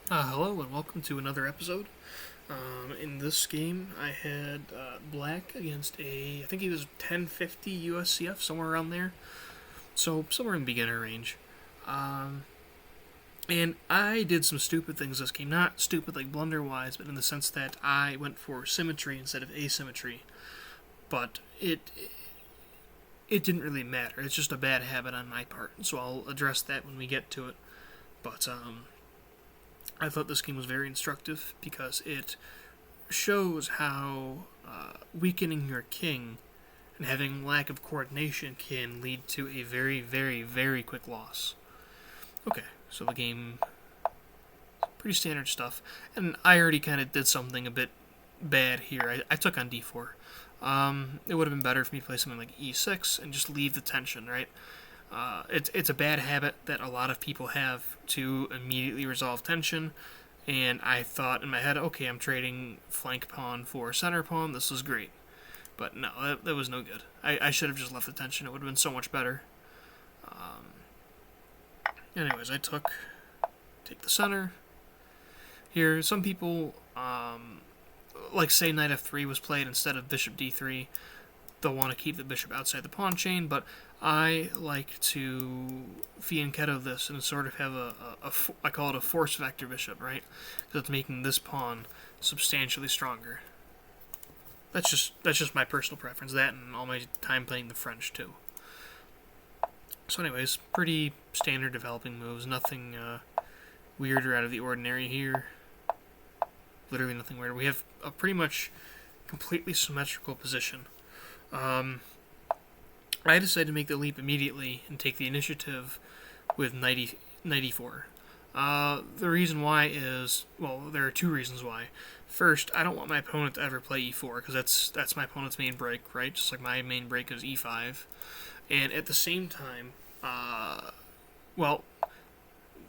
Hello and welcome to another episode. In this game, I had black against I think he was 1050 USCF, somewhere around there. So, somewhere in beginner range. Um, and I did some stupid things this game. Not stupid like blunder-wise, but in the sense that I went for symmetry instead of asymmetry. But it didn't really matter. It's just a bad habit on my part. So I'll address that when we get to it. But, I thought this game was very instructive because it shows how weakening your king and having lack of coordination can lead to a very, very, very quick loss. Okay, so the game, pretty standard stuff, and I already kind of did something a bit bad here. I took on d4. It would have been better for me to play something like e6 and just leave the tension, right? It's a bad habit that a lot of people have to immediately resolve tension, and I thought in my head, okay, I'm trading flank pawn for center pawn, this is great. But no, that was no good. I should have just left the tension, it would have been so much better. Anyways, take the center. Here, some people, like say knight f3 was played instead of bishop d3, they'll want to keep the bishop outside the pawn chain, but I like to fianchetto this and sort of have I call it a force vector bishop, right? Because it's making this pawn substantially stronger. That's just my personal preference. That and all my time playing the French too. So, anyways, pretty standard developing moves. Nothing weird or out of the ordinary here. Literally nothing weird. We have a pretty much completely symmetrical position. I decided to make the leap immediately and take the initiative with knight e4. The reason why is, well, there are two reasons why. First, I don't want my opponent to ever play e4, because that's my opponent's main break, right? Just like my main break is e5. And at the same time, well,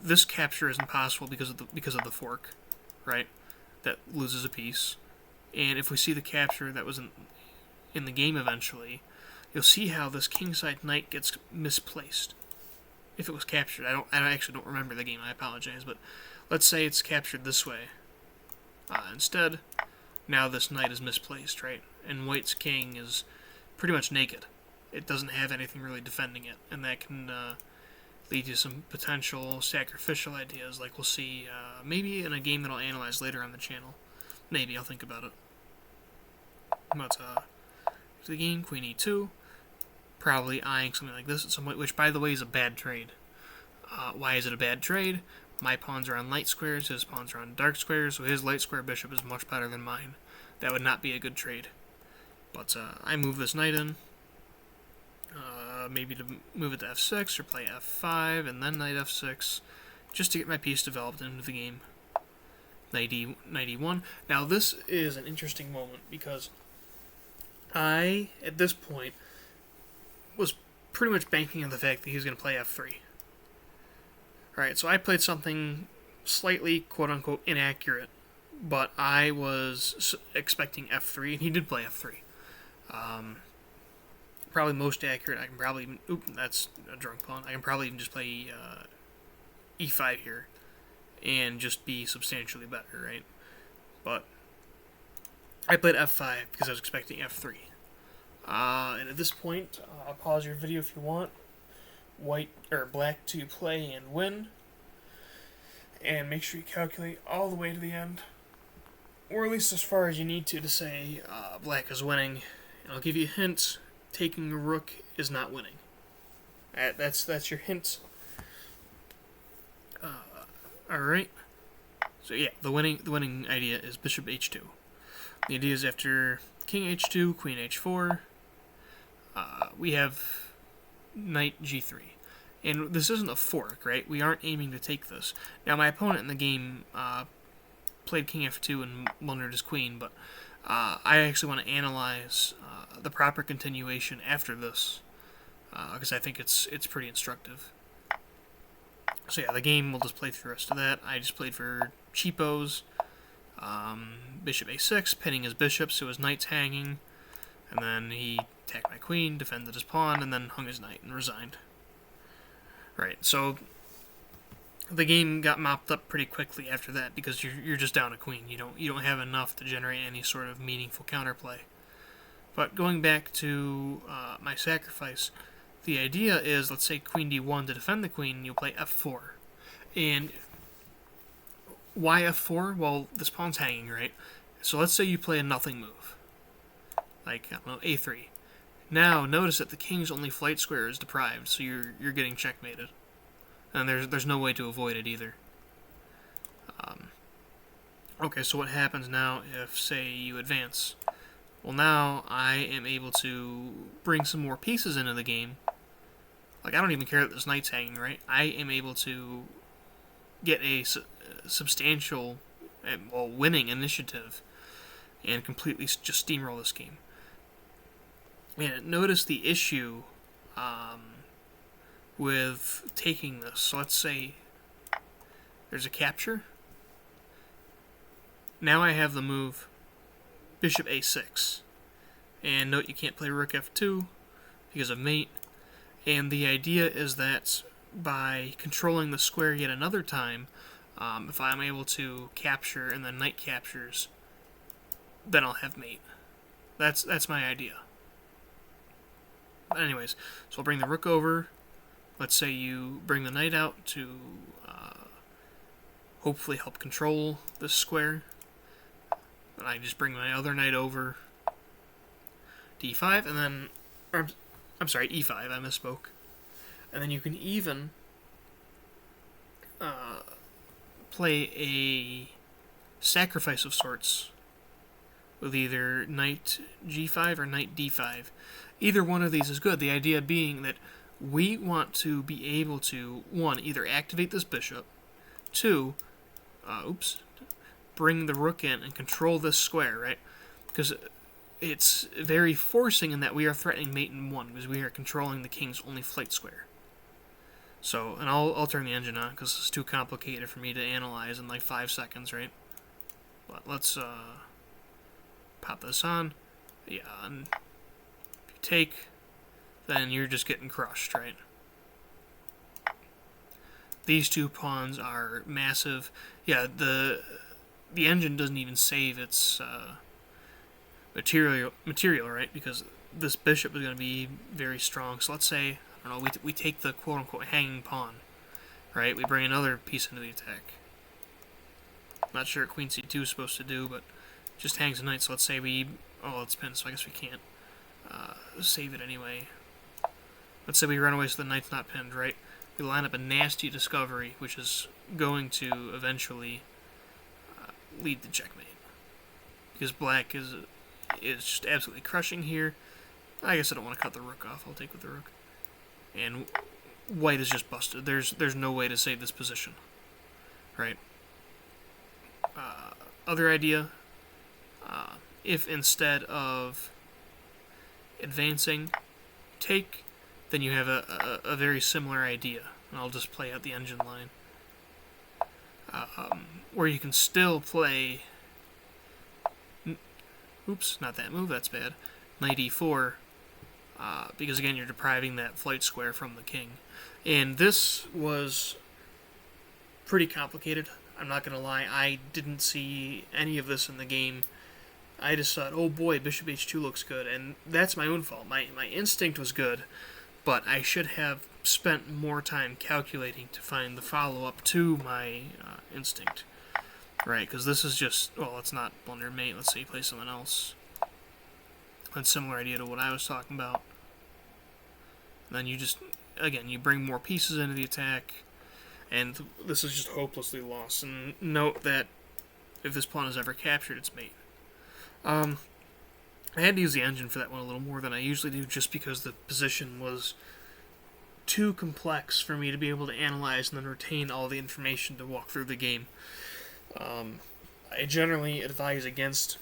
this capture isn't possible because of the fork, right? That loses a piece. And if we see the capture that was in the game eventually, you'll see how this kingside knight gets misplaced. If it was captured, I actually don't remember the game. I apologize, but let's say it's captured this way. Instead, now this knight is misplaced, right? And white's king is pretty much naked. It doesn't have anything really defending it, and that can lead to some potential sacrificial ideas, like we'll see maybe in a game that I'll analyze later on the channel. Maybe I'll think about it. But to the game, queen e2, probably eyeing something like this at some point, which by the way is a bad trade. Why is it a bad trade? My pawns are on light squares, his pawns are on dark squares, so his light square bishop is much better than mine. That would not be a good trade. But I move this knight in, maybe to move it to f6 or play f5 and then knight f6, just to get my piece developed into the game. Knight e1. Now this is an interesting moment because I, at this point, was pretty much banking on the fact that he was going to play f3. Alright, so I played something slightly quote-unquote inaccurate, but I was expecting f3, and he did play f3. Probably most accurate. I can probably even... Oop, that's a drunk pawn. I can probably even just play e5 here and just be substantially better, right? But I played f5 because I was expecting f3. And at this point, I'll pause your video if you want. White or black to play and win. And make sure you calculate all the way to the end. Or at least as far as you need to say black is winning. And I'll give you a hint. Taking a rook is not winning. That's your hint. Alright. So yeah, the winning idea is bishop h2. The idea is after king h2, queen h4, we have knight g3. And this isn't a fork, right? We aren't aiming to take this. Now, my opponent in the game played king f2 and blundered his queen, but I actually want to analyze the proper continuation after this, because I think it's pretty instructive. So yeah, the game will just play through the rest of that. I just played for cheapos. Bishop a6, pinning his bishop, so his knight's hanging. And then he attacked my queen, defended his pawn, and then hung his knight and resigned. Right, so the game got mopped up pretty quickly after that because you're just down a queen. You don't have enough to generate any sort of meaningful counterplay. But going back to my sacrifice, the idea is, let's say queen d1 to defend the queen, you'll play f4. And why f4? Well, this pawn's hanging, right? So let's say you play a nothing move, like, I don't know, a3. Now notice that the king's only flight square is deprived, so you're getting checkmated, and there's no way to avoid it either. Okay, so what happens now if, say, you advance? Well, now I am able to bring some more pieces into the game. Like, I don't even care that this knight's hanging, right? I am able to get a substantial, winning initiative and completely just steamroll this game. And notice the issue with taking this. So let's say there's a capture. Now I have the move bishop a6. And note you can't play rook f2 because of mate. And the idea is that by controlling the square yet another time, if I'm able to capture and then knight captures, then I'll have mate. That's my idea. But anyways, so I'll bring the rook over. Let's say you bring the knight out to hopefully help control this square. And I just bring my other knight over, d5, and then, I'm sorry, e5, I misspoke. And then you can even play a sacrifice of sorts with either knight g5 or knight d5. Either one of these is good. The idea being that we want to be able to, one, either activate this bishop, two, bring the rook in and control this square, right? Because it's very forcing in that we are threatening mate in one, because we are controlling the king's only flight square. So, and I'll turn the engine on, because it's too complicated for me to analyze in like 5 seconds, right? But let's pop this on. Yeah, and if you take, then you're just getting crushed, right? These two pawns are massive. Yeah, the engine doesn't even save its material, right? Because this bishop is going to be very strong. So let's say, I don't know, we take the quote-unquote hanging pawn, right? We bring another piece into the attack. Not sure what queen c2 is supposed to do, but just hangs a knight. So let's say it's pinned, so I guess we can't save it anyway. Let's say we run away so the knight's not pinned, right? We line up a nasty discovery, which is going to eventually lead to checkmate. Because black is just absolutely crushing here. I guess I don't want to cut the rook off. I'll take with the rook. And white is just busted. There's no way to save this position, right? Other idea, if instead of advancing, take, then you have a very similar idea. And I'll just play out the engine line. Where you can still play, not that move, that's bad, knight e4, because again you're depriving that flight square from the king. And this was pretty complicated, I'm not going to lie. I didn't see any of this in the game. I just thought, oh boy, bishop h2 looks good, and that's my own fault. My instinct was good, but I should have spent more time calculating to find the follow-up to my instinct. Right, because this is just, it's not blunder mate. Let's say you play someone else. That's a similar idea to what I was talking about. And then you just, again, you bring more pieces into the attack, and this is just hopelessly lost. And note that if this pawn is ever captured, it's mate. I had to use the engine for that one a little more than I usually do, just because the position was too complex for me to be able to analyze and then retain all the information to walk through the game. I generally advise against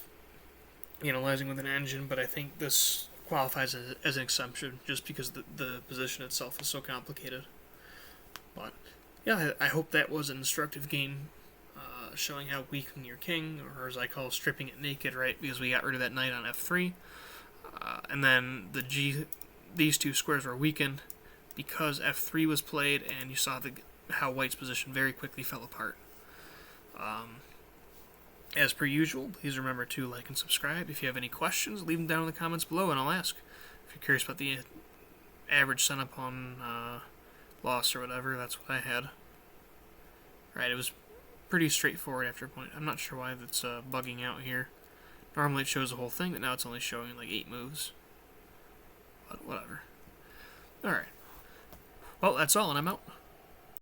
analyzing with an engine, but I think this qualifies as an exception just because the position itself is so complicated. But yeah, I hope that was an instructive game, showing how weakening your king, or as I call stripping it naked, right? Because we got rid of that knight on f3, and then these two squares were weakened because f3 was played, and you saw how White's position very quickly fell apart. As per usual, please remember to like and subscribe. If you have any questions, leave them down in the comments below and I'll ask. If you're curious about the average setup on loss or whatever, that's what I had. Right, it was pretty straightforward after a point. I'm not sure why that's bugging out here. Normally it shows the whole thing, but now it's only showing like 8 moves. But whatever. Alright. Well, that's all, and I'm out.